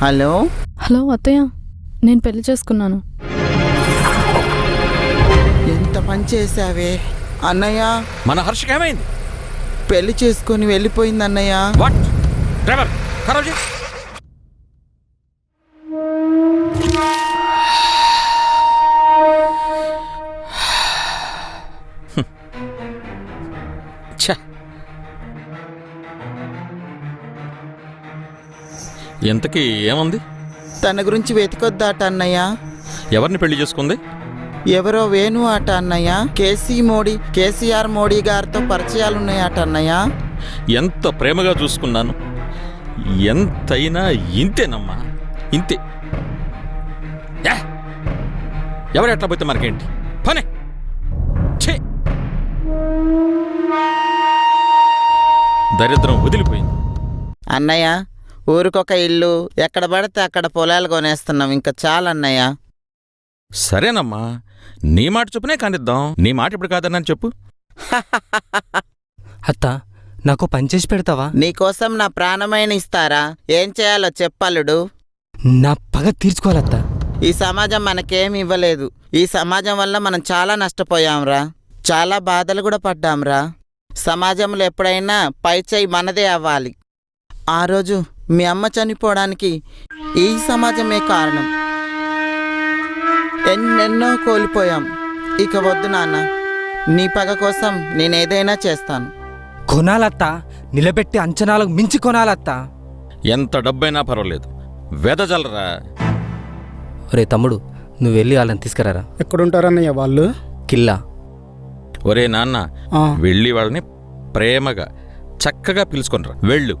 Hello hello అత్తయ్య, నేను పెళ్లి చేసుకున్నాను. ఎంత పని చేసావే అన్నయ్య. మన హర్షకి ఏమైంది? పెళ్లి చేసుకొని వెళ్ళిపోయింది అన్నయ్య. వాట్? డ్రైవర్ ఖరాబ్ చేయి. ఛ, ఎంతకీ ఏముంది? తన గురించి వెతికొద్దాట అన్నయ్య. ఎవరిని పెళ్లి చేసుకుంది? ఎవరో వేణు ఆట అన్నయ్య. కేసీఆర్ మోడీ గారితో పరిచయాలున్నాయట అన్నయ్య. ఎంత ప్రేమగా చూసుకున్నాను. ఎంతైనా ఇంతేనమ్మా, ఇంతే. యా! ఎవరు ఎట్లా పోతే మనకేంటి పని? ఛే! దరిద్రం వదిలిపోయింది. అన్నయ్య, ఊరికొక ఇల్లు, ఎక్కడ పడితే అక్కడ పొలాలు కొనేస్తున్నాం. ఇంకా చాలన్నయ్య. సరేనమ్మా, నీ మాట చొప్పునే కానిద్దాం. నీ మాట ఇప్పుడు కాదన్నాను చెప్పు. అత్త, నాకు పని చేసి పెడతావా? నీకోసం నా ప్రాణమైన ఇస్తారా? ఏం చేయాలో చెప్పల్లుడు. నా పగ తీర్చుకోవాలత్తా. ఈ సమాజం మనకేమి ఇవ్వలేదు. ఈ సమాజం వల్ల మనం చాలా నష్టపోయాంరా. చాలా బాధలు కూడా పడ్డాంరా. సమాజంలో ఎప్పుడైనా పై చేయి మనదే అవ్వాలి. ఆ రోజు మీ అమ్మ చనిపోవడానికి ఈ సమాజమే కారణం. ఎన్నెన్నో కోల్పోయాం. ఇక వద్దు నాన్న, నీ పగ కోసం నేనేదైనా చేస్తాను. కొనాలత్తా, నిలబెట్టి అంచనాలకు మించి కొనాలత్తా. ఎంత డబ్బైనా పర్వాలేదు, వెదజలరా. ఒరే తమ్ముడు, నువ్వు వెళ్ళి వాళ్ళని తీసుకురారా. ఎక్కడుంటారన్నయ్య వాళ్ళు? కిల్లా. ఒరే నాన్న, వెళ్ళి వాళ్ళని ప్రేమగా చక్కగా పిలుచుకొనిరా. వెళ్ళు.